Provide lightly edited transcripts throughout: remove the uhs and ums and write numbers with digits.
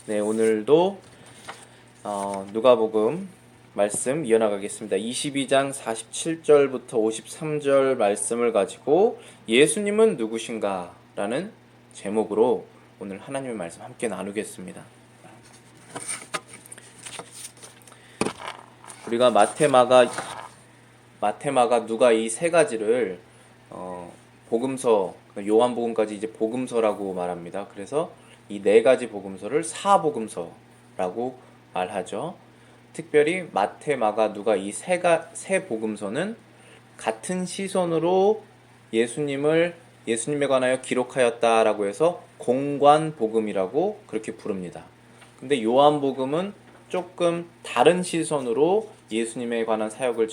네, 오늘도 누가복음 말씀 이어나가겠습니다. 22장 47절부터 53절 말씀을 가지고 예수님은 누구신가? 라는 제목으로 오늘 하나님의 말씀 함께 나누겠습니다. 우리가 마태, 마가, 누가 이 세 가지를 복음서, 요한복음까지 이제 복음서라고 말합니다. 그래서 이 네 가지 복음서를 사복음서라고 말하죠. 특별히 마태, 마가, 누가 이 세 복음서는 같은 시선으로 예수님에 관하여 기록하였다라고 해서 공관복음이라고 그렇게 부릅니다. 근데 요한복음은 조금 다른 시선으로 예수님에 관한 사역을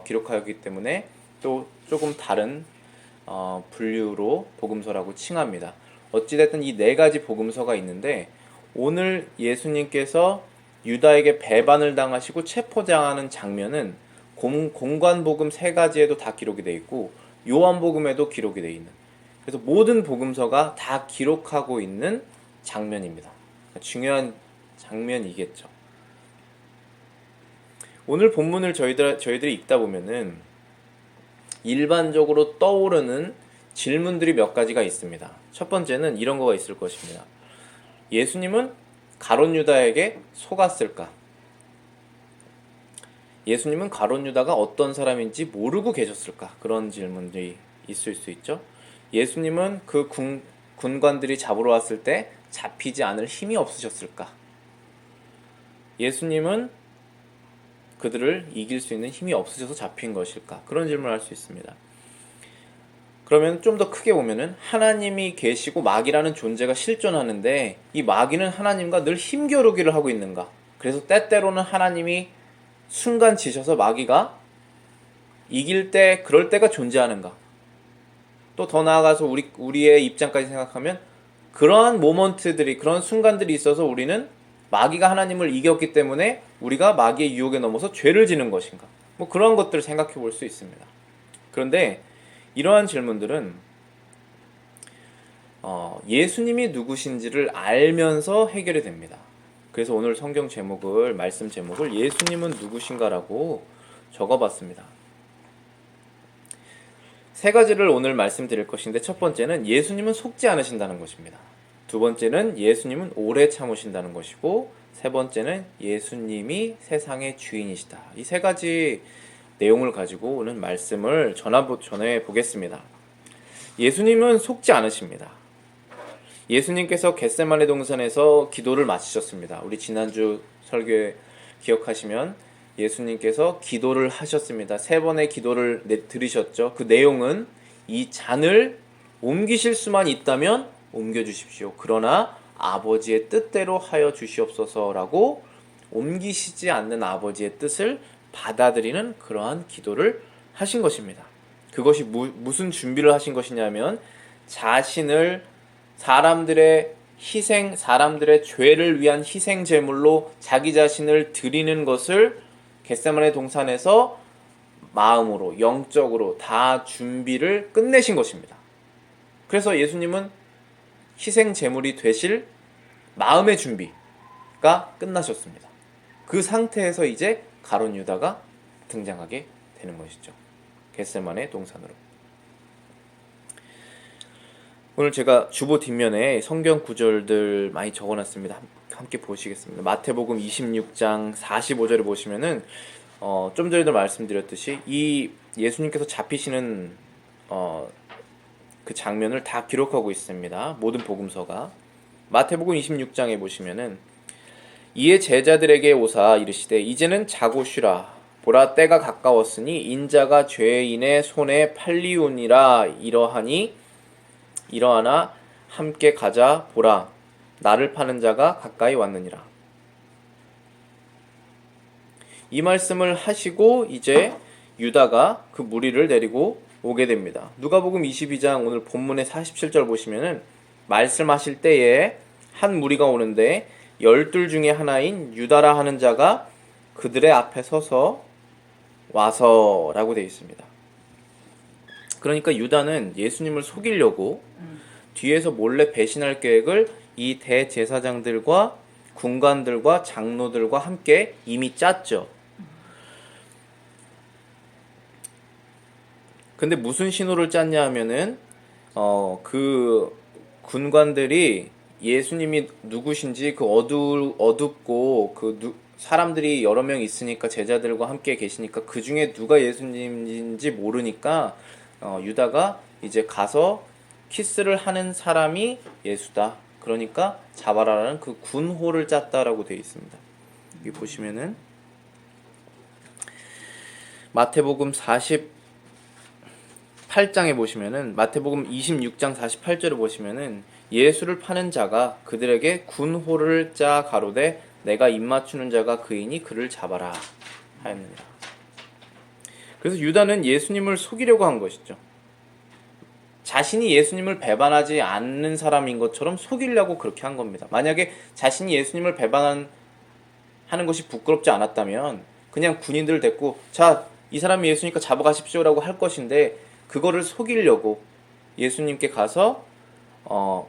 기록하였기 때문에 또 조금 다른 분류로 복음서라고 칭합니다. 어찌됐든 이 네 가지 복음서가 있는데 오늘 예수님께서 유다에게 배반을 당하시고 체포당하는 장면은 공관복음 세 가지에도 다 기록이 되어 있고 요한복음에도 기록이 되어 있는, 그래서 모든 복음서가 다 기록하고 있는 장면입니다. 중요한 장면이겠죠. 오늘 본문을 저희들이 읽다 보면은 일반적으로 떠오르는 질문들이 몇 가지가 있습니다. 첫 번째는 이런 거가 있을 것입니다. 예수님은 가룟 유다에게 속았을까? 예수님은 가룟 유다가 어떤 사람인지 모르고 계셨을까? 그런 질문들이 있을 수 있죠. 예수님은 그 군관들이 잡으러 왔을 때 잡히지 않을 힘이 없으셨을까? 예수님은 그들을 이길 수 있는 힘이 없으셔서 잡힌 것일까? 그런 질문을 할 수 있습니다. 그러면 좀 더 크게 보면은 하나님이 계시고 마귀라는 존재가 실존하는데 이 마귀는 하나님과 늘 힘겨루기를 하고 있는가? 그래서 때때로는 하나님이 순간 지셔서 마귀가 이길 때 그럴 때가 존재하는가? 또 더 나아가서 우리의 입장까지 생각하면 그러한 모먼트들이, 그런 순간들이 있어서 우리는 마귀가 하나님을 이겼기 때문에 우리가 마귀의 유혹에 넘어서 죄를 지는 것인가? 뭐 그런 것들을 생각해 볼 수 있습니다. 그런데 이러한 질문들은 예수님이 누구신지를 알면서 해결이 됩니다. 그래서 오늘 말씀 제목을 예수님은 누구신가라고 적어봤습니다. 세 가지를 오늘 말씀드릴 것인데, 첫 번째는 예수님은 속지 않으신다는 것입니다. 두 번째는 예수님은 오래 참으신다는 것이고, 세 번째는 예수님이 세상의 주인이시다. 이 세 가지 내용을 가지고 오늘 말씀을 전해 보겠습니다. 예수님은 속지 않으십니다. 예수님께서 겟세마네 동산에서 기도를 마치셨습니다. 우리 지난주 설교에 기억하시면 예수님께서 기도를 하셨습니다. 3번의 기도를 드리셨죠. 그 내용은 이 잔을 옮기실 수만 있다면 옮겨주십시오. 그러나 아버지의 뜻대로 하여 주시옵소서라고 옮기시지 않는 아버지의 뜻을 받아들이는 그러한 기도를 하신 것입니다. 그것이 무슨 준비를 하신 것이냐면 자신을 사람들의 죄를 위한 희생 제물로 자기 자신을 드리는 것을 겟세마네 동산에서 마음으로, 영적으로 다 준비를 끝내신 것입니다. 그래서 예수님은 희생 제물이 되실 마음의 준비가 끝나셨습니다. 그 상태에서 이제 가룟 유다가 등장하게 되는 것이죠. 겟세마네 동산으로. 오늘 제가 주보 뒷면에 성경 구절들 많이 적어놨습니다. 함께 보시겠습니다. 마태복음 26장 45절을 보시면은 좀 전에도 말씀드렸듯이 이 예수님께서 잡히시는 그 장면을 다 기록하고 있습니다. 모든 복음서가. 마태복음 26장에 보시면은 이에 제자들에게 오사 이르시되 이제는 자고 쉬라. 보라 때가 가까웠으니 인자가 죄인의 손에 팔리우니라. 이러하나 함께 가자. 보라 나를 파는 자가 가까이 왔느니라. 이 말씀을 하시고 이제 유다가 그 무리를 데리고 오게 됩니다. 누가복음 22장 오늘 본문의 47절 보시면은 말씀하실 때에 한 무리가 오는데 12 중에 하나인 유다라 하는 자가 그들의 앞에 와서라고 되어 있습니다. 그러니까 유다는 예수님을 속이려고 뒤에서 몰래 배신할 계획을 이 대제사장들과 군관들과 장로들과 함께 이미 짰죠. 근데 무슨 신호를 짰냐 하면은 그 군관들이 예수님이 누구신지 그 어둡고 사람들이 여러 명 있으니까 제자들과 함께 계시니까 그 중에 누가 예수님인지 모르니까 유다가 이제 가서 키스를 하는 사람이 예수다. 그러니까 잡아라라는 그 군호를 짰다라고 되어 있습니다. 여기 보시면은 마태복음 48장에 보시면은 마태복음 26장 48절을 보시면은 예수를 파는 자가 그들에게 군호를 짜 가로되 내가 입맞추는 자가 그이니 그를 잡아라 하였느니라. 그래서 유다는 예수님을 속이려고 한 것이죠. 자신이 예수님을 배반하지 않는 사람인 것처럼 속이려고 그렇게 한 겁니다. 만약에 자신이 예수님을 배반하는 것이 부끄럽지 않았다면 그냥 군인들을 데리고 자, 이 사람이 예수니까 잡아가십시오라고 할 것인데 그거를 속이려고 예수님께 가서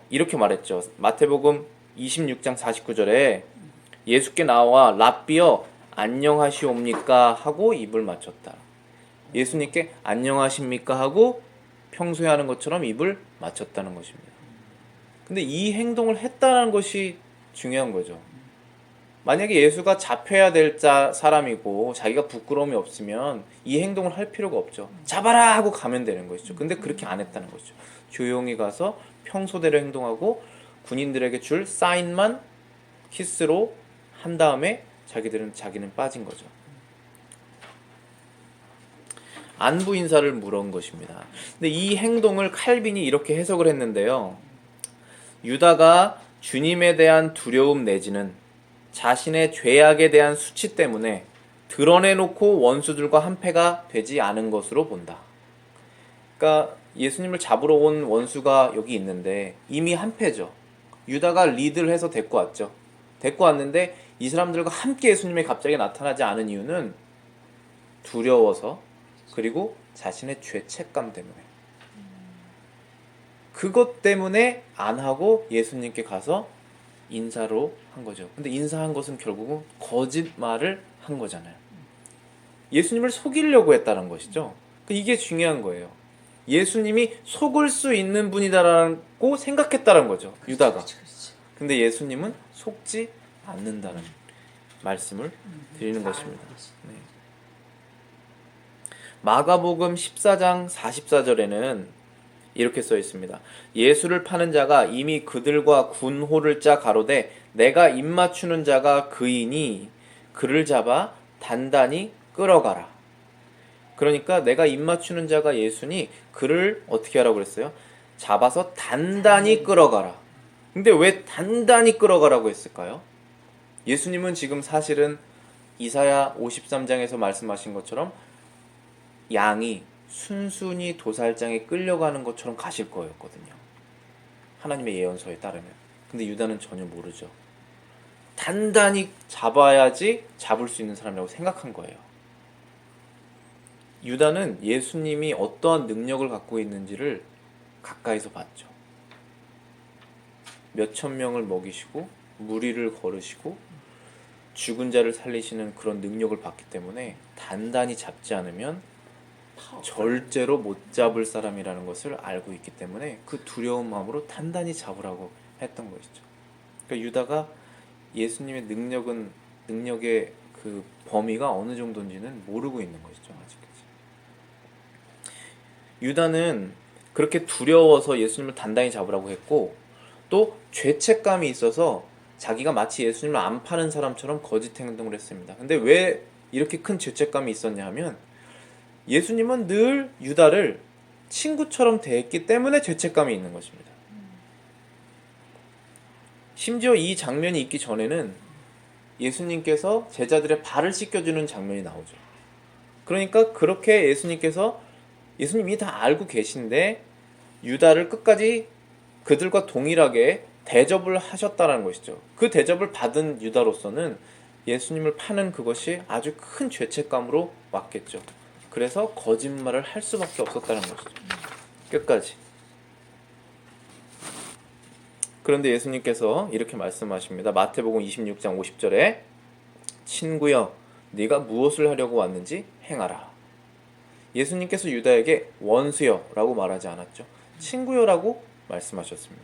이렇게 말했죠. 마태복음 26장 49절에 예수께 나와 랍비여 안녕하시옵니까 하고 입을 맞췄다. 예수님께 안녕하십니까 하고 평소에 하는 것처럼 입을 맞췄다는 것입니다. 근데 이 행동을 했다는 것이 중요한 거죠. 만약에 예수가 잡혀야 될 사람이고 자기가 부끄러움이 없으면 이 행동을 할 필요가 없죠. 잡아라 하고 가면 되는 것이죠. 근데 그렇게 안 했다는 거죠. 조용히 가서 평소대로 행동하고 군인들에게 줄 사인만 키스로 한 다음에 자기는 빠진 거죠. 안부 인사를 물은 것입니다. 근데 이 행동을 칼빈이 이렇게 해석을 했는데요. 유다가 주님에 대한 두려움 내지는 자신의 죄악에 대한 수치 때문에 드러내놓고 원수들과 한패가 되지 않은 것으로 본다. 그러니까 예수님을 잡으러 온 원수가 여기 있는데 이미 한패죠. 유다가 리드를 해서 데리고 왔죠. 데리고 왔는데 이 사람들과 함께 예수님이 갑자기 나타나지 않은 이유는 두려워서 그리고 자신의 죄책감 때문에 그것 때문에 안 하고 예수님께 가서 인사로 한 거죠. 근데 인사한 것은 결국은 거짓말을 한 거잖아요. 예수님을 속이려고 했다는 것이죠. 이게 중요한 거예요. 예수님이 속을 수 있는 분이다라고 생각했다는 거죠. 유다가. 근데 예수님은 속지 않는다는 말씀을 드리는 것입니다. 네. 마가복음 14장 44절에는 이렇게 써 있습니다. 예수를 파는 자가 이미 그들과 군호를 짜 가로되 내가 입맞추는 자가 그이니 그를 잡아 단단히 끌어가라. 그러니까 내가 입맞추는 자가 예수니 그를 어떻게 하라고 그랬어요? 잡아서 단단히 끌어가라. 근데 왜 단단히 끌어가라고 했을까요? 예수님은 지금 사실은 이사야 53장에서 말씀하신 것처럼 양이 순순히 도살장에 끌려가는 것처럼 가실 거였거든요. 하나님의 예언서에 따르면. 근데 유다는 전혀 모르죠. 단단히 잡아야지 잡을 수 있는 사람이라고 생각한 거예요. 유다는 예수님이 어떠한 능력을 갖고 있는지를 가까이서 봤죠. 몇천 명을 먹이시고 무리를 거르시고 죽은 자를 살리시는 그런 능력을 봤기 때문에 단단히 잡지 않으면 절대로 못 잡을 사람이라는 것을 알고 있기 때문에 그 두려운 마음으로 단단히 잡으라고 했던 것이죠. 그러니까 유다가 예수님의 능력의 그 범위가 어느 정도인지는 모르고 있는 것이죠. 아직까지. 유다는 그렇게 두려워서 예수님을 단단히 잡으라고 했고 또 죄책감이 있어서 자기가 마치 예수님을 안 파는 사람처럼 거짓 행동을 했습니다. 근데 왜 이렇게 큰 죄책감이 있었냐 하면 예수님은 늘 유다를 친구처럼 대했기 때문에 죄책감이 있는 것입니다. 심지어 이 장면이 있기 전에는 예수님께서 제자들의 발을 씻겨주는 장면이 나오죠. 그러니까 그렇게 예수님이 다 알고 계신데 유다를 끝까지 그들과 동일하게 대접을 하셨다는 것이죠. 그 대접을 받은 유다로서는 예수님을 파는 그것이 아주 큰 죄책감으로 왔겠죠. 그래서 거짓말을 할 수밖에 없었다는 것이죠. 끝까지. 그런데 예수님께서 이렇게 말씀하십니다. 마태복음 26장 50절에 친구여 네가 무엇을 하려고 왔는지 행하라. 예수님께서 유다에게 원수여 라고 말하지 않았죠. 친구여라고 말씀하셨습니다.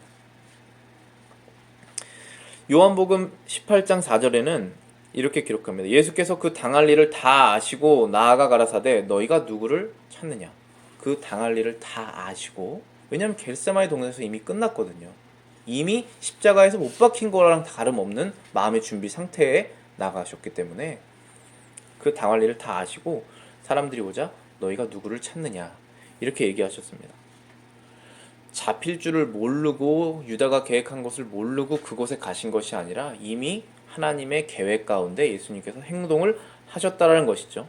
요한복음 18장 4절에는 이렇게 기록합니다. 예수께서 그 당할 일을 다 아시고 나아가 가라사대 너희가 누구를 찾느냐. 그 당할 일을 다 아시고, 왜냐하면 겟세마네 동산에서 이미 끝났거든요. 이미 십자가에서 못 박힌 거랑 다름없는 마음의 준비 상태에 나가셨기 때문에 그 당할 일을 다 아시고 사람들이 오자 너희가 누구를 찾느냐 이렇게 얘기하셨습니다. 잡힐 줄을 모르고 유다가 계획한 것을 모르고 그곳에 가신 것이 아니라 이미 하나님의 계획 가운데 예수님께서 행동을 하셨다라는 것이죠.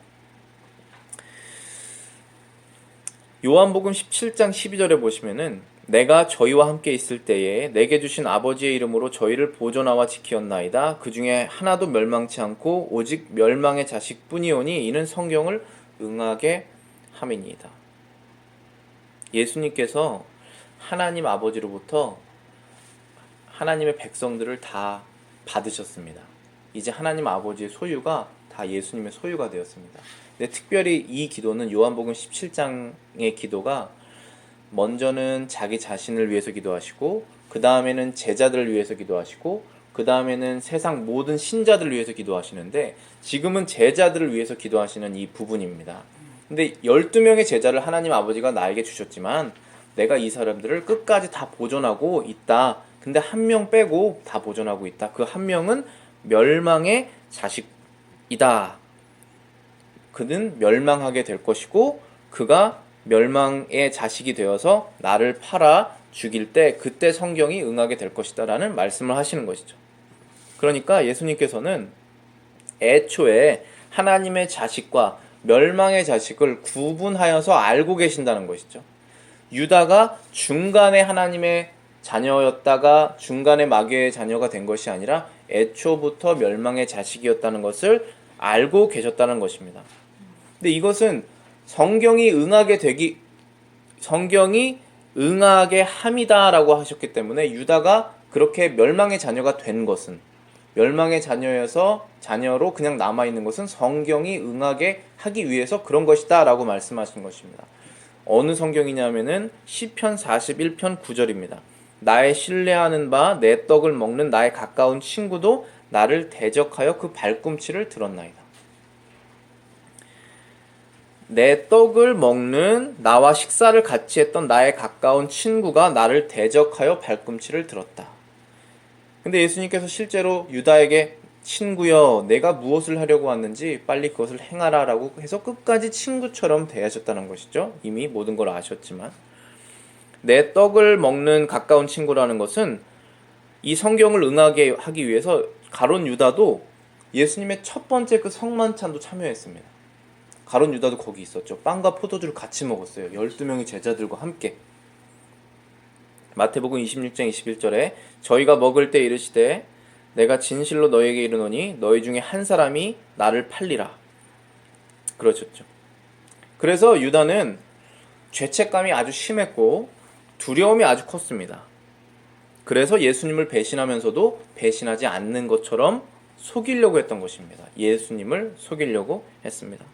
요한복음 17장 12절에 보시면은 내가 저희와 함께 있을 때에 내게 주신 아버지의 이름으로 저희를 보존하와 지키었나이다. 그 중에 하나도 멸망치 않고 오직 멸망의 자식뿐이오니 이는 성경을 응하게 함이니이다. 예수님께서 하나님 아버지로부터 하나님의 백성들을 다 받으셨습니다. 이제 하나님 아버지의 소유가 다 예수님의 소유가 되었습니다. 근데 특별히 이 기도는 요한복음 17장의 기도가 먼저는 자기 자신을 위해서 기도하시고 그 다음에는 제자들을 위해서 기도하시고 그 다음에는 세상 모든 신자들을 위해서 기도하시는데 지금은 제자들을 위해서 기도하시는 이 부분입니다. 근데 12명의 제자를 하나님 아버지가 나에게 주셨지만 내가 이 사람들을 끝까지 다 보존하고 있다. 근데 한 명 빼고 다 보존하고 있다. 그 한 명은 멸망의 자식이다. 그는 멸망하게 될 것이고 그가 멸망의 자식이 되어서 나를 팔아 죽일 때 그때 성경이 응하게 될 것이다 라는 말씀을 하시는 것이죠. 그러니까 예수님께서는 애초에 하나님의 자식과 멸망의 자식을 구분하여서 알고 계신다는 것이죠. 유다가 중간에 하나님의 자녀였다가 중간에 마귀의 자녀가 된 것이 아니라 애초부터 멸망의 자식이었다는 것을 알고 계셨다는 것입니다. 근데 이것은 성경이 응하게 함이다라고 하셨기 때문에 유다가 그렇게 멸망의 자녀가 된 것은 멸망의 자녀여서 자녀로 그냥 남아있는 것은 성경이 응하게 하기 위해서 그런 것이다 라고 말씀하신 것입니다. 어느 성경이냐면은 시편 41편 9절입니다. 나의 신뢰하는 바 내 떡을 먹는 나의 가까운 친구도 나를 대적하여 그 발꿈치를 들었나이다. 내 떡을 먹는 나와 식사를 같이 했던 나의 가까운 친구가 나를 대적하여 발꿈치를 들었다. 근데 예수님께서 실제로 유다에게 친구여 내가 무엇을 하려고 왔는지 빨리 그것을 행하라 라고 해서 끝까지 친구처럼 대하셨다는 것이죠. 이미 모든 걸 아셨지만 내 떡을 먹는 가까운 친구라는 것은 이 성경을 응하게 하기 위해서 가룟 유다도 예수님의 첫 번째 그 성만찬도 참여했습니다. 가룟 유다도 거기 있었죠. 빵과 포도주를 같이 먹었어요. 12명의 제자들과 함께. 마태복음 26장 21절에 저희가 먹을 때 이르시되 내가 진실로 너희에게 이르노니 너희 중에 한 사람이 나를 팔리라. 그러셨죠. 그래서 유다는 죄책감이 아주 심했고 두려움이 아주 컸습니다. 그래서 예수님을 배신하면서도 배신하지 않는 것처럼 속이려고 했던 것입니다. 예수님을 속이려고 했습니다.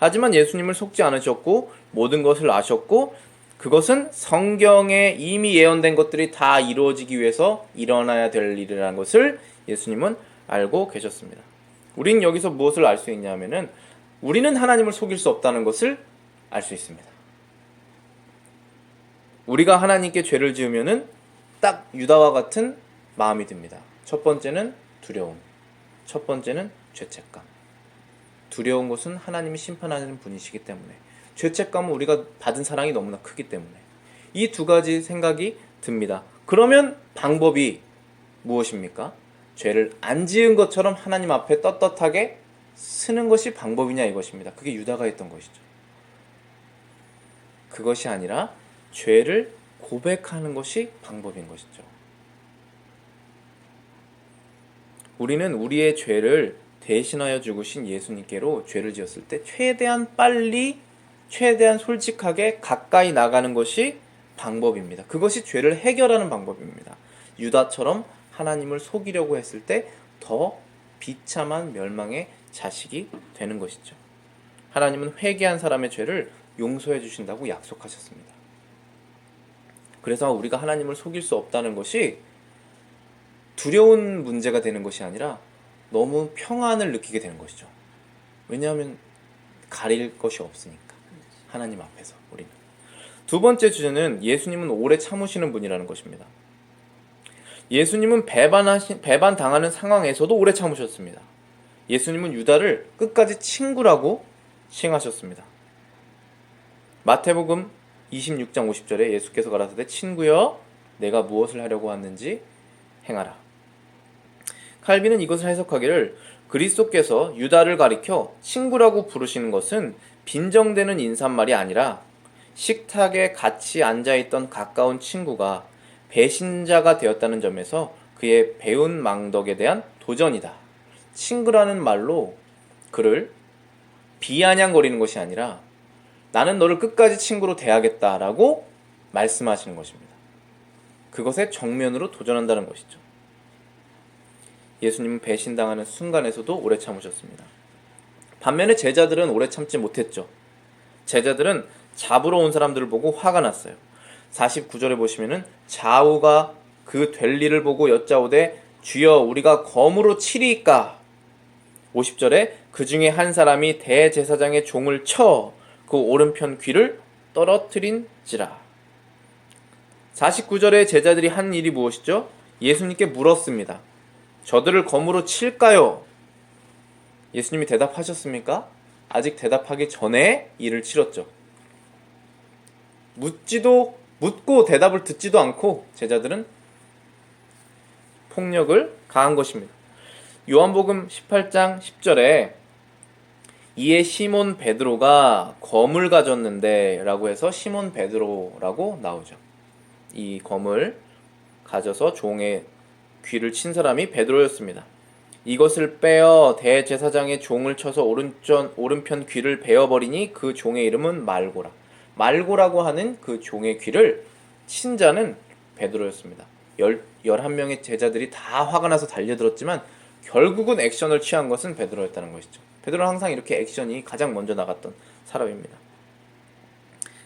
하지만 예수님을 속지 않으셨고 모든 것을 아셨고 그것은 성경에 이미 예언된 것들이 다 이루어지기 위해서 일어나야 될 일이라는 것을 예수님은 알고 계셨습니다. 우리는 여기서 무엇을 알 수 있냐면은 우리는 하나님을 속일 수 없다는 것을 알 수 있습니다. 우리가 하나님께 죄를 지으면은 딱 유다와 같은 마음이 듭니다. 첫 번째는 두려움, 첫 번째는 죄책감. 두려운 것은 하나님이 심판하는 분이시기 때문에, 죄책감은 우리가 받은 사랑이 너무나 크기 때문에 이 두 가지 생각이 듭니다. 그러면 방법이 무엇입니까? 죄를 안 지은 것처럼 하나님 앞에 떳떳하게 서는 것이 방법이냐 이것입니다. 그게 유다가 했던 것이죠. 그것이 아니라 죄를 고백하는 것이 방법인 것이죠. 우리는 우리의 죄를 대신하여 죽으신 예수님께로 죄를 지었을 때 최대한 빨리, 최대한 솔직하게 가까이 나가는 것이 방법입니다. 그것이 죄를 해결하는 방법입니다. 유다처럼 하나님을 속이려고 했을 때 더 비참한 멸망의 자식이 되는 것이죠. 하나님은 회개한 사람의 죄를 용서해 주신다고 약속하셨습니다. 그래서 우리가 하나님을 속일 수 없다는 것이 두려운 문제가 되는 것이 아니라 너무 평안을 느끼게 되는 것이죠. 왜냐하면 가릴 것이 없으니까. 하나님 앞에서 우리는. 두 번째 주제는 예수님은 오래 참으시는 분이라는 것입니다. 예수님은 배반당하는 상황에서도 오래 참으셨습니다. 예수님은 유다를 끝까지 친구라고 칭하셨습니다. 마태복음 26장 50절에 예수께서 가라사대 친구여 내가 무엇을 하려고 왔는지 행하라. 칼빈은 이것을 해석하기를 그리스도께서 유다를 가리켜 친구라고 부르시는 것은 빈정되는 인사말이 아니라 식탁에 같이 앉아있던 가까운 친구가 배신자가 되었다는 점에서 그의 배운 망덕에 대한 도전이다. 친구라는 말로 그를 비아냥거리는 것이 아니라 나는 너를 끝까지 친구로 대하겠다라고 말씀하시는 것입니다. 그것에 정면으로 도전한다는 것이죠. 예수님은 배신당하는 순간에서도 오래 참으셨습니다. 반면에 제자들은 오래 참지 못했죠. 제자들은 잡으러 온 사람들을 보고 화가 났어요. 49절에 보시면은 좌우가 그 될 일을 보고 여짜오되 주여 우리가 검으로 치리이까. 50절에 그 중에 한 사람이 대제사장의 종을 쳐 그 오른편 귀를 떨어뜨린지라. 49절에 제자들이 한 일이 무엇이죠? 예수님께 물었습니다. 저들을 검으로 칠까요? 예수님이 대답하셨습니까? 아직 대답하기 전에 일을 치렀죠. 묻고 대답을 듣지도 않고 제자들은 폭력을 가한 것입니다. 요한복음 18장 10절에 이에 시몬 베드로가 검을 가졌는데 라고 해서 시몬 베드로라고 나오죠. 이 검을 가져서 종의 귀를 친 사람이 베드로였습니다. 이것을 빼어 대제사장의 종을 쳐서 오른편 귀를 베어버리니 그 종의 이름은 말고라. 말고라고 하는 그 종의 귀를 친 자는 베드로였습니다. 11명의 제자들이 다 화가 나서 달려들었지만 결국은 액션을 취한 것은 베드로였다는 것이죠. 베드로는 항상 이렇게 액션이 가장 먼저 나갔던 사람입니다.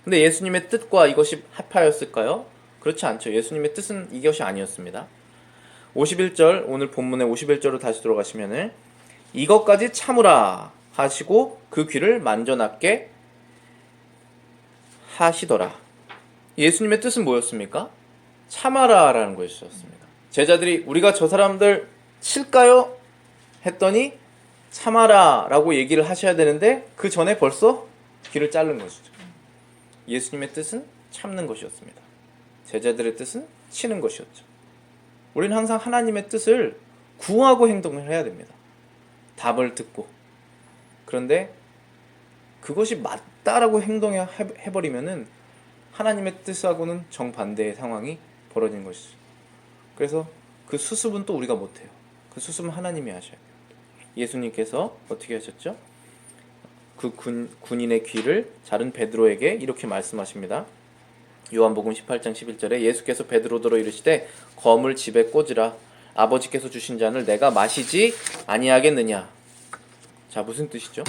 근데 예수님의 뜻과 이것이 합하였을까요? 그렇지 않죠. 예수님의 뜻은 이것이 아니었습니다. 51절, 오늘 본문의 51절로 다시 들어가시면은 이것까지 참으라 하시고 그 귀를 만져 낫게 하시더라. 예수님의 뜻은 뭐였습니까? 참아라 라는 것이었습니다. 제자들이 우리가 저 사람들 칠까요? 했더니 참아라 라고 얘기를 하셔야 되는데 그 전에 벌써 귀를 자른 것이죠. 예수님의 뜻은 참는 것이었습니다. 제자들의 뜻은 치는 것이었죠. 우리는 항상 하나님의 뜻을 구하고 행동을 해야 됩니다. 답을 듣고. 그런데 그것이 맞다라고 행동해버리면은 하나님의 뜻하고는 정반대의 상황이 벌어지는 것이죠. 그래서 그 수습은 또 우리가 못해요. 그 수습은 하나님이 하셔야 돼요. 예수님께서 어떻게 하셨죠? 그 군인의 귀를 자른 베드로에게 이렇게 말씀하십니다. 요한복음 18장 11절에 예수께서 베드로더러 이르시되 검을 집에 꽂으라. 아버지께서 주신 잔을 내가 마시지 아니하겠느냐. 자, 무슨 뜻이죠?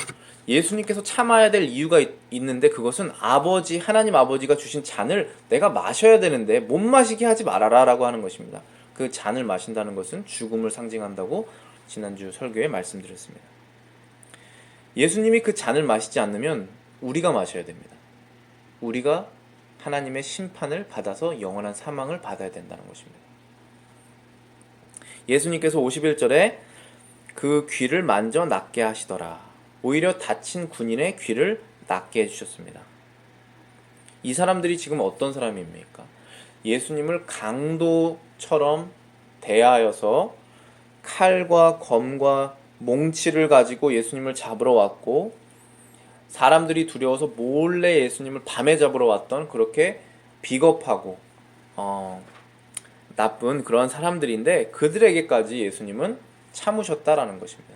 예수님께서 참아야 될 이유가 있는데 그것은 하나님 아버지가 주신 잔을 내가 마셔야 되는데 못 마시게 하지 말아라 라고 하는 것입니다. 그 잔을 마신다는 것은 죽음을 상징한다고 지난주 설교에 말씀드렸습니다. 예수님이 그 잔을 마시지 않으면 우리가 마셔야 됩니다. 우리가 하나님의 심판을 받아서 영원한 사망을 받아야 된다는 것입니다. 예수님께서 51절에 그 귀를 만져 낫게 하시더라. 오히려 다친 군인의 귀를 낫게 해주셨습니다. 이 사람들이 지금 어떤 사람입니까? 예수님을 강도처럼 대하여서 칼과 검과 몽치를 가지고 예수님을 잡으러 왔고 사람들이 두려워서 몰래 예수님을 밤에 잡으러 왔던 그렇게 비겁하고 나쁜 그런 사람들인데 그들에게까지 예수님은 참으셨다라는 것입니다.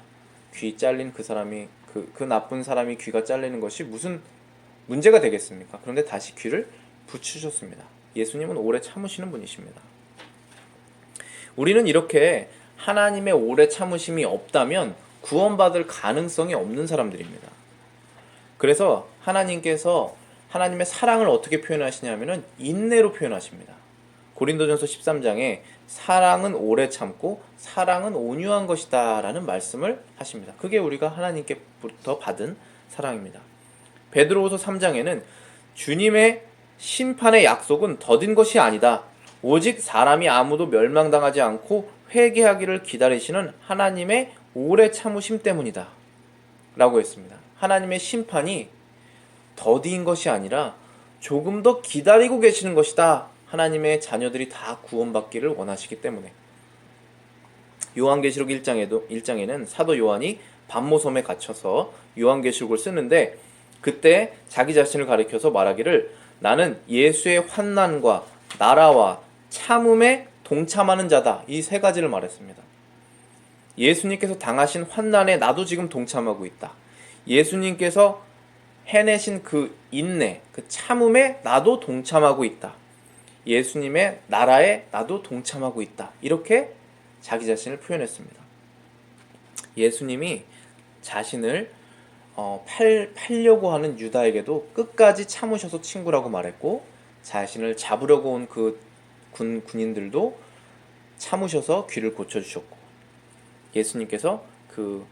귀 잘린 그 사람이 그 나쁜 사람이 귀가 잘리는 것이 무슨 문제가 되겠습니까? 그런데 다시 귀를 붙이셨습니다. 예수님은 오래 참으시는 분이십니다. 우리는 이렇게 하나님의 오래 참으심이 없다면 구원받을 가능성이 없는 사람들입니다. 그래서 하나님께서 하나님의 사랑을 어떻게 표현하시냐면은 인내로 표현하십니다. 고린도전서 13장에 사랑은 오래 참고 사랑은 온유한 것이다 라는 말씀을 하십니다. 그게 우리가 하나님께부터 받은 사랑입니다. 베드로후서 3장에는 주님의 심판의 약속은 더딘 것이 아니다. 오직 사람이 아무도 멸망당하지 않고 회개하기를 기다리시는 하나님의 오래 참으심 때문이다 라고 했습니다. 하나님의 심판이 더딘 것이 아니라 조금 더 기다리고 계시는 것이다. 하나님의 자녀들이 다 구원받기를 원하시기 때문에. 요한계시록 1장에는 사도 요한이 반모섬에 갇혀서 요한계시록을 쓰는데 그때 자기 자신을 가리켜서 말하기를 나는 예수의 환난과 나라와 참음에 동참하는 자다. 이 세 가지를 말했습니다. 예수님께서 당하신 환난에 나도 지금 동참하고 있다. 예수님께서 해내신 그 인내, 그 참음에 나도 동참하고 있다. 예수님의 나라에 나도 동참하고 있다. 이렇게 자기 자신을 표현했습니다. 예수님이 자신을 팔려고 하는 유다에게도 끝까지 참으셔서 친구라고 말했고 자신을 잡으려고 온 그 군인들도 참으셔서 귀를 고쳐주셨고 예수님께서 그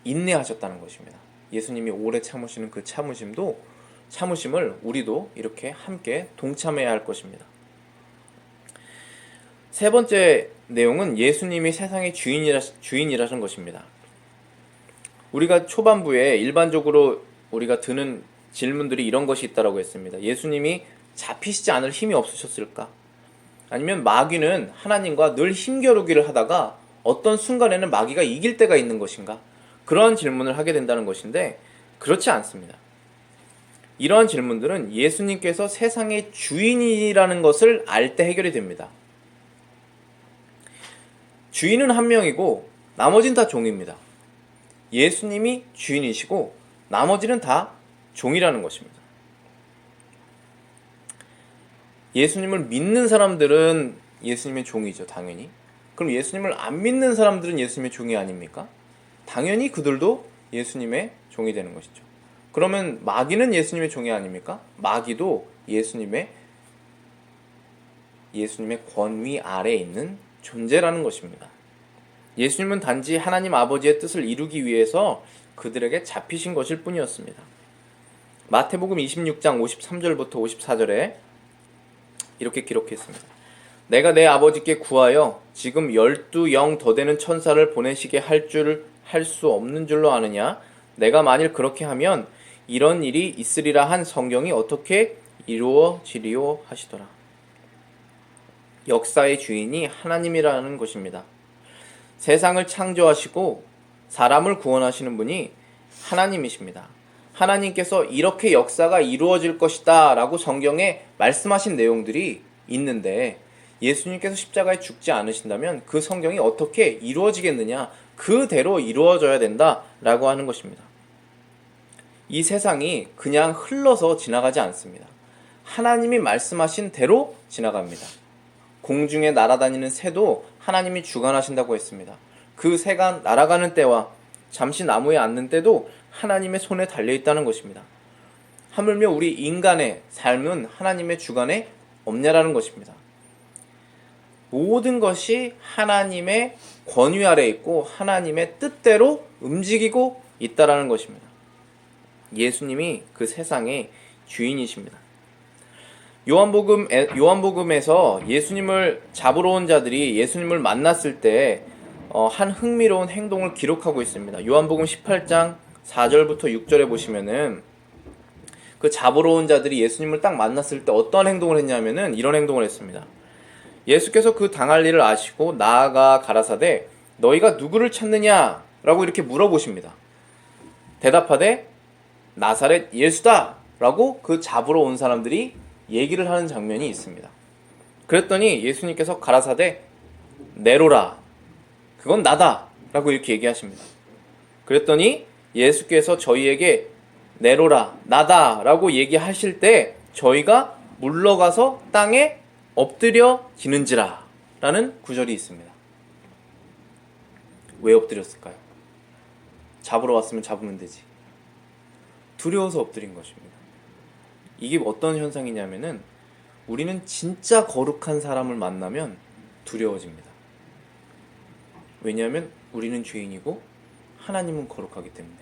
인내하셨다는 것입니다. 예수님이 오래 참으시는 그 참으심을 우리도 이렇게 함께 동참해야 할 것입니다. 세 번째 내용은 예수님이 세상의 주인이라는 것입니다. 우리가 초반부에 일반적으로 우리가 드는 질문들이 이런 것이 있다고 했습니다. 예수님이 잡히시지 않을 힘이 없으셨을까? 아니면 마귀는 하나님과 늘 힘겨루기를 하다가 어떤 순간에는 마귀가 이길 때가 있는 것인가? 그런 질문을 하게 된다는 것인데 그렇지 않습니다. 이러한 질문들은 예수님께서 세상의 주인이라는 것을 알 때 해결이 됩니다. 주인은 한 명이고 나머지는 다 종입니다. 예수님이 주인이시고 나머지는 다 종이라는 것입니다. 예수님을 믿는 사람들은 예수님의 종이죠, 당연히. 그럼 예수님을 안 믿는 사람들은 예수님의 종이 아닙니까? 당연히 그들도 예수님의 종이 되는 것이죠. 그러면 마귀는 예수님의 종이 아닙니까? 마귀도 예수님의 권위 아래에 있는 존재라는 것입니다. 예수님은 단지 하나님 아버지의 뜻을 이루기 위해서 그들에게 잡히신 것일 뿐이었습니다. 마태복음 26장 53절부터 54절에 이렇게 기록했습니다. 내가 내 아버지께 구하여 지금 12영 더 되는 천사를 보내시게 할 수 없는 줄로 아느냐? 내가 만일 그렇게 하면 이런 일이 있으리라 한 성경이 어떻게 이루어지리요 하시더라. 역사의 주인이 하나님이라는 것입니다. 세상을 창조하시고 사람을 구원하시는 분이 하나님이십니다. 하나님께서 이렇게 역사가 이루어질 것이다 라고 성경에 말씀하신 내용들이 있는데 예수님께서 십자가에 죽지 않으신다면 그 성경이 어떻게 이루어지겠느냐? 그대로 이루어져야 된다 라고 하는 것입니다. 이 세상이 그냥 흘러서 지나가지 않습니다. 하나님이 말씀하신 대로 지나갑니다. 공중에 날아다니는 새도 하나님이 주관하신다고 했습니다. 그 새가 날아가는 때와 잠시 나무에 앉는 때도 하나님의 손에 달려있다는 것입니다. 하물며 우리 인간의 삶은 하나님의 주관에 없냐라는 것입니다. 모든 것이 하나님의 권위 아래에 있고 하나님의 뜻대로 움직이고 있다라는 것입니다. 예수님이 그 세상의 주인이십니다. 요한복음에서 예수님을 잡으러 온 자들이 예수님을 만났을 때 한 흥미로운 행동을 기록하고 있습니다. 요한복음 18장 4절부터 6절에 보시면은 그 잡으러 온 자들이 예수님을 딱 만났을 때 어떤 행동을 했냐면은 이런 행동을 했습니다. 예수께서 그 당할 일을 아시고 나아가 가라사대 너희가 누구를 찾느냐? 라고 이렇게 물어보십니다. 대답하되 나사렛 예수다! 라고 그 잡으러 온 사람들이 얘기를 하는 장면이 있습니다. 그랬더니 예수님께서 가라사대 내로라 그건 나다 라고 이렇게 얘기하십니다. 그랬더니 예수께서 저희에게 내로라 나다 라고 얘기하실 때 저희가 물러가서 땅에 엎드려지는지라 라는 구절이 있습니다. 왜 엎드렸을까요? 잡으러 왔으면 잡으면 되지. 두려워서 엎드린 것입니다. 이게 어떤 현상이냐면은 우리는 진짜 거룩한 사람을 만나면 두려워집니다. 왜냐하면 우리는 죄인이고 하나님은 거룩하기 때문에.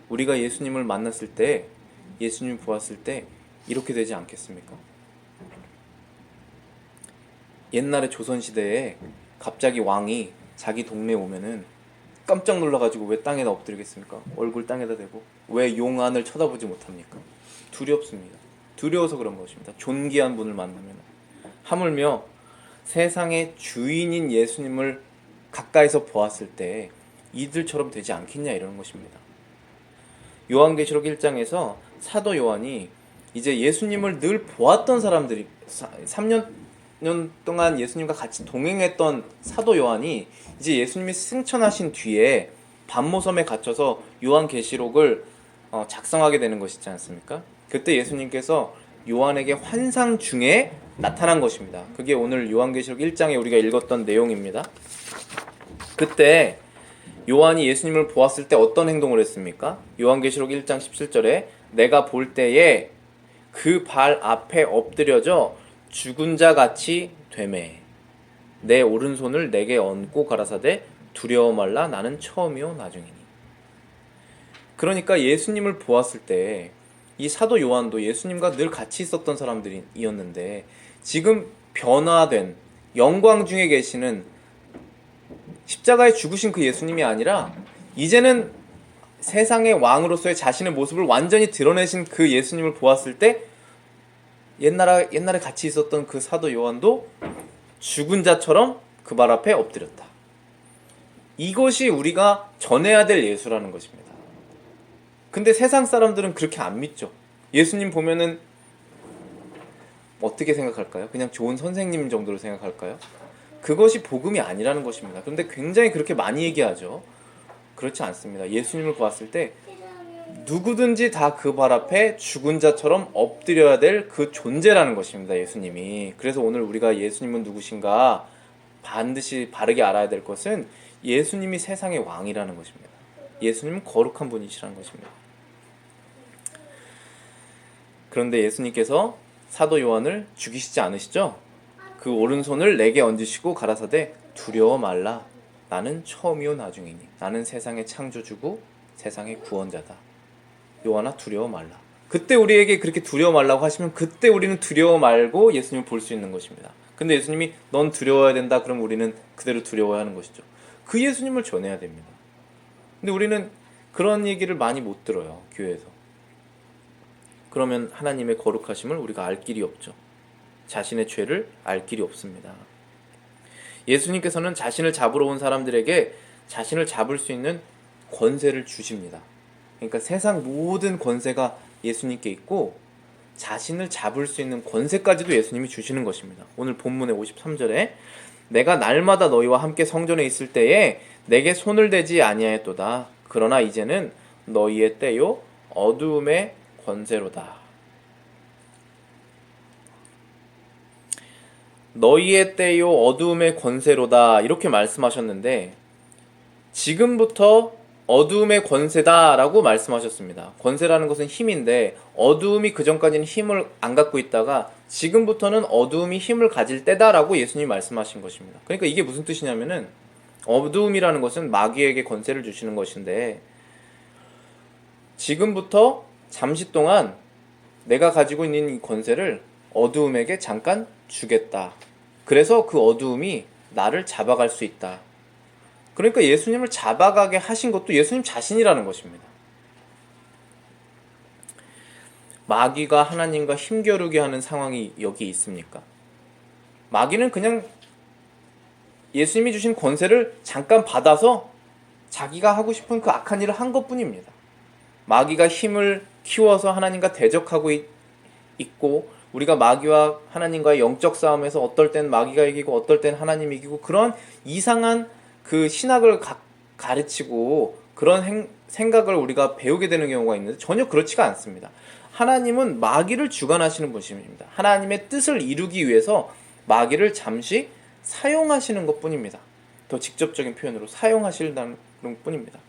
우리가 예수님을 만났을 때, 예수님 보았을 때 이렇게 되지 않겠습니까? 옛날에 조선시대에 갑자기 왕이 자기 동네에 오면은 깜짝 놀라가지고 왜 땅에다 엎드리겠습니까? 얼굴 땅에다 대고. 왜 용안을 쳐다보지 못합니까? 두렵습니다. 두려워서 그런 것입니다. 존귀한 분을 만나면. 하물며 세상의 주인인 예수님을 가까이서 보았을 때 이들처럼 되지 않겠냐 이러는 것입니다. 요한계시록 1장에서 사도 요한이 이제 예수님을 늘 보았던 사람들이 3년 동안 예수님과 같이 동행했던 사도 요한이 이제 예수님이 승천하신 뒤에 반모섬에 갇혀서 요한계시록을 작성하게 되는 것이지 않습니까? 그때 예수님께서 요한에게 환상 중에 나타난 것입니다. 그게 오늘 요한계시록 1장에 우리가 읽었던 내용입니다. 그때 요한이 예수님을 보았을 때 어떤 행동을 했습니까? 요한계시록 1장 17절에 내가 볼 때에 그 발 앞에 엎드려져 죽은 자 같이 되매 내 오른손을 내게 얹고 가라사대 두려워 말라 나는 처음이요 나중이니. 그러니까 예수님을 보았을 때 이 사도 요한도 예수님과 늘 같이 있었던 사람들이었는데 지금 변화된 영광 중에 계시는 십자가에 죽으신 그 예수님이 아니라 이제는 세상의 왕으로서의 자신의 모습을 완전히 드러내신 그 예수님을 보았을 때 옛날에 같이 있었던 그 사도 요한도 죽은 자처럼 그 발 앞에 엎드렸다. 이것이 우리가 전해야 될 예수라는 것입니다. 근데 세상 사람들은 그렇게 안 믿죠. 예수님 보면은 어떻게 생각할까요? 그냥 좋은 선생님 정도로 생각할까요? 그것이 복음이 아니라는 것입니다. 그런데 굉장히 그렇게 많이 얘기하죠. 그렇지 않습니다. 예수님을 보았을 때 누구든지 다 그 발 앞에 죽은 자처럼 엎드려야 될 그 존재라는 것입니다. 예수님이. 그래서 오늘 우리가 예수님은 누구신가 반드시 바르게 알아야 될 것은 예수님이 세상의 왕이라는 것입니다. 예수님은 거룩한 분이시라는 것입니다. 그런데 예수님께서 사도 요한을 죽이시지 않으시죠? 그 오른손을 내게 얹으시고 가라사대 두려워 말라 나는 처음이요 나중이니 나는 세상의 창조주고 세상의 구원자다. 요한아 두려워 말라. 그때 우리에게 그렇게 두려워 말라고 하시면 그때 우리는 두려워 말고 예수님을 볼 수 있는 것입니다. 근데 예수님이 넌 두려워야 된다 그럼 우리는 그대로 두려워야 하는 것이죠. 그 예수님을 전해야 됩니다. 근데 우리는 그런 얘기를 많이 못 들어요. 교회에서. 그러면 하나님의 거룩하심을 우리가 알 길이 없죠. 자신의 죄를 알 길이 없습니다. 예수님께서는 자신을 잡으러 온 사람들에게 자신을 잡을 수 있는 권세를 주십니다. 그러니까 세상 모든 권세가 예수님께 있고 자신을 잡을 수 있는 권세까지도 예수님이 주시는 것입니다. 오늘 본문의 53절에 내가 날마다 너희와 함께 성전에 있을 때에 내게 손을 대지 아니하였도다. 그러나 이제는 너희의 때요 어두움의 권세로다. 너희의 때요 어두움의 권세로다 이렇게 말씀하셨는데 지금부터 어두움의 권세다라고 말씀하셨습니다. 권세라는 것은 힘인데 어두움이 그전까지는 힘을 안 갖고 있다가 지금부터는 어두움이 힘을 가질 때다라고 예수님이 말씀하신 것입니다. 그러니까 이게 무슨 뜻이냐면은 어두움이라는 것은 마귀에게 권세를 주시는 것인데 지금부터 잠시 동안 내가 가지고 있는 이 권세를 어두움에게 잠깐 주겠다. 그래서 그 어두움이 나를 잡아갈 수 있다. 그러니까 예수님을 잡아가게 하신 것도 예수님 자신이라는 것입니다. 마귀가 하나님과 힘겨루게 하는 상황이 여기 있습니까? 마귀는 그냥 예수님이 주신 권세를 잠깐 받아서 자기가 하고 싶은 그 악한 일을 한 것뿐입니다. 마귀가 힘을 키워서 하나님과 대적하고 있고 우리가 마귀와 하나님과의 영적 싸움에서 어떨 땐 마귀가 이기고 어떨 땐 하나님이 이기고 그런 이상한 그 신학을 가르치고 그런 생각을 우리가 배우게 되는 경우가 있는데 전혀 그렇지가 않습니다. 하나님은 마귀를 주관하시는 분이십니다. 하나님의 뜻을 이루기 위해서 마귀를 잠시 사용하시는 것뿐입니다. 더 직접적인 표현으로 사용하시려는 뿐입니다.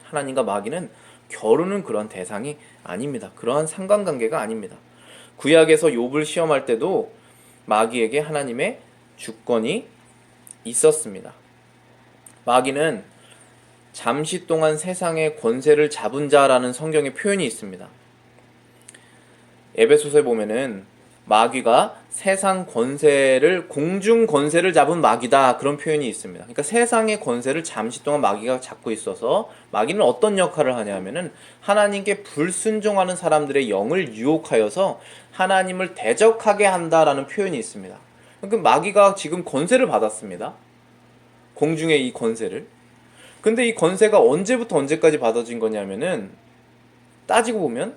하나님과 마귀는 겨루는 그런 대상이 아닙니다. 그러한 상관관계가 아닙니다. 구약에서 욥을 시험할 때도 마귀에게 하나님의 주권이 있었습니다. 마귀는 잠시 동안 세상의 권세를 잡은 자라는 성경의 표현이 있습니다. 에베소서에 보면은 마귀가 세상 권세를, 공중 권세를 잡은 마귀다, 그런 표현이 있습니다. 그러니까 세상의 권세를 잠시 동안 마귀가 잡고 있어서 마귀는 어떤 역할을 하냐면은 하나님께 불순종하는 사람들의 영을 유혹하여서 하나님을 대적하게 한다라는 표현이 있습니다. 그러니까 마귀가 지금 권세를 받았습니다. 공중의 이 권세를. 근데 이 권세가 언제부터 언제까지 받아진 거냐면은 따지고 보면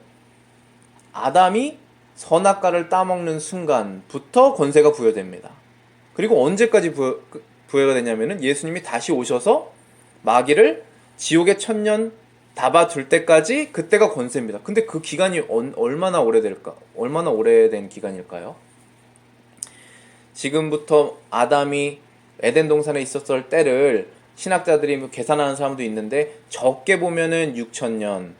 아담이 선악과를 따먹는 순간부터 권세가 부여됩니다. 그리고 언제까지 부여가 되냐면은 예수님이 다시 오셔서 마귀를 지옥의 천년 잡아둘 때까지, 그때가 권세입니다. 근데 그 기간이 얼마나 오래된 기간일까요? 지금부터 아담이 에덴 동산에 있었을 때를 신학자들이 계산하는 사람도 있는데, 적게 보면은 6,000년에서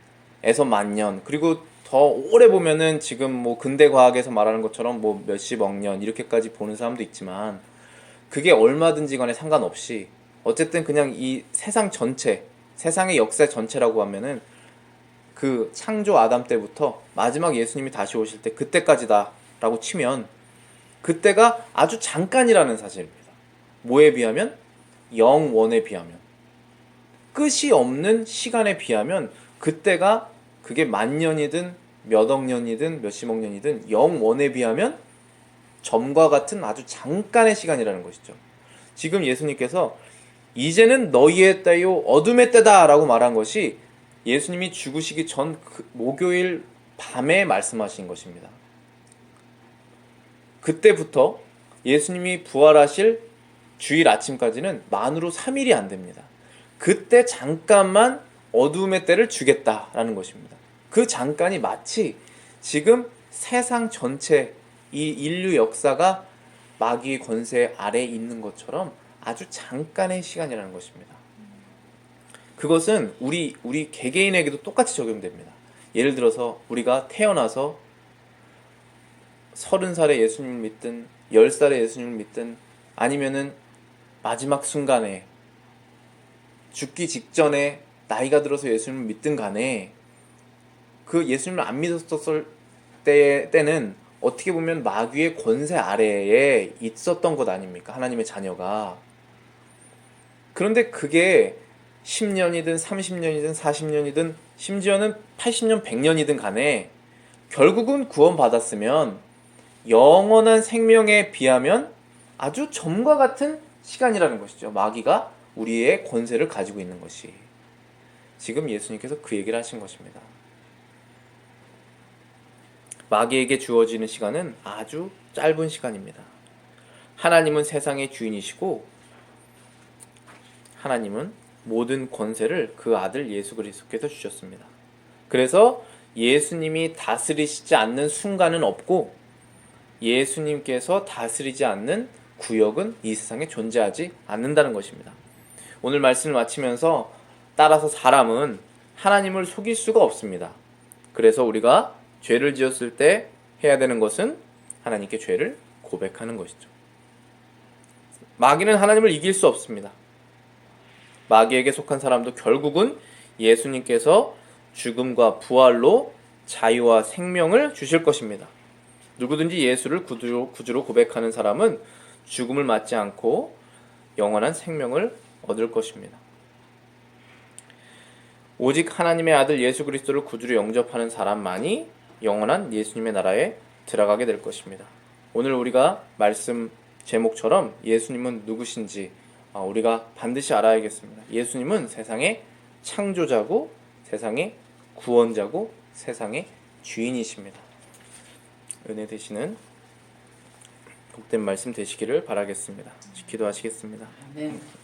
10,000년, 그리고 더 오래 보면은 지금 뭐 근대 과학에서 말하는 것처럼 뭐 몇십억 년 이렇게까지 보는 사람도 있지만, 그게 얼마든지 간에 상관없이 어쨌든 그냥 이 세상 전체, 세상의 역사 전체라고 하면은 그 창조 아담 때부터 마지막 예수님이 다시 오실 때 그때까지다 라고 치면, 그때가 아주 잠깐이라는 사실입니다. 뭐에 비하면? 영원에 비하면, 끝이 없는 시간에 비하면 그때가, 그게 만년이든 몇억 년이든 몇십억 년이든 영원에 비하면 점과 같은 아주 잠깐의 시간이라는 것이죠. 지금 예수님께서 이제는 너희의 때요 어둠의 때다 라고 말한 것이 예수님이 죽으시기 전 목요일 밤에 말씀하신 것입니다. 그때부터 예수님이 부활하실 주일 아침까지는 만으로 3일이 안 됩니다. 그때 잠깐만 어둠의 때를 주겠다라는 것입니다. 그 잠깐이 마치 지금 세상 전체, 이 인류 역사가 마귀의 권세 아래에 있는 것처럼 아주 잠깐의 시간이라는 것입니다. 그것은 우리 개개인에게도 똑같이 적용됩니다. 예를 들어서 우리가 태어나서 30살에 예수님을 믿든 10살에 예수님을 믿든 아니면은 마지막 순간에 죽기 직전에 나이가 들어서 예수님을 믿든 간에, 그 예수님을 안 믿었을 때는 어떻게 보면 마귀의 권세 아래에 있었던 것 아닙니까? 하나님의 자녀가. 그런데 그게 10년이든 30년이든 40년이든 심지어는 80년, 100년이든 간에 결국은 구원받았으면 영원한 생명에 비하면 아주 점과 같은 시간이라는 것이죠. 마귀가 우리의 권세를 가지고 있는 것이. 지금 예수님께서 그 얘기를 하신 것입니다. 마귀에게 주어지는 시간은 아주 짧은 시간입니다. 하나님은 세상의 주인이시고 하나님은 모든 권세를 그 아들 예수 그리스도께서 주셨습니다. 그래서 예수님이 다스리시지 않는 순간은 없고 예수님께서 다스리지 않는 구역은 이 세상에 존재하지 않는다는 것입니다. 오늘 말씀을 마치면서, 따라서 사람은 하나님을 속일 수가 없습니다. 그래서 우리가 죄를 지었을 때 해야 되는 것은 하나님께 죄를 고백하는 것이죠. 마귀는 하나님을 이길 수 없습니다. 마귀에게 속한 사람도 결국은 예수님께서 죽음과 부활로 자유와 생명을 주실 것입니다. 누구든지 예수를 구주로 고백하는 사람은 죽음을 맞지 않고 영원한 생명을 얻을 것입니다. 오직 하나님의 아들 예수 그리스도를 구주로 영접하는 사람만이 영원한 예수님의 나라에 들어가게 될 것입니다. 오늘 우리가 말씀 제목처럼 예수님은 누구신지 우리가 반드시 알아야겠습니다. 예수님은 세상의 창조자고 세상의 구원자고 세상의 주인이십니다. 은혜 되시는 복된 말씀 되시기를 바라겠습니다. 기도하시겠습니다. 아멘.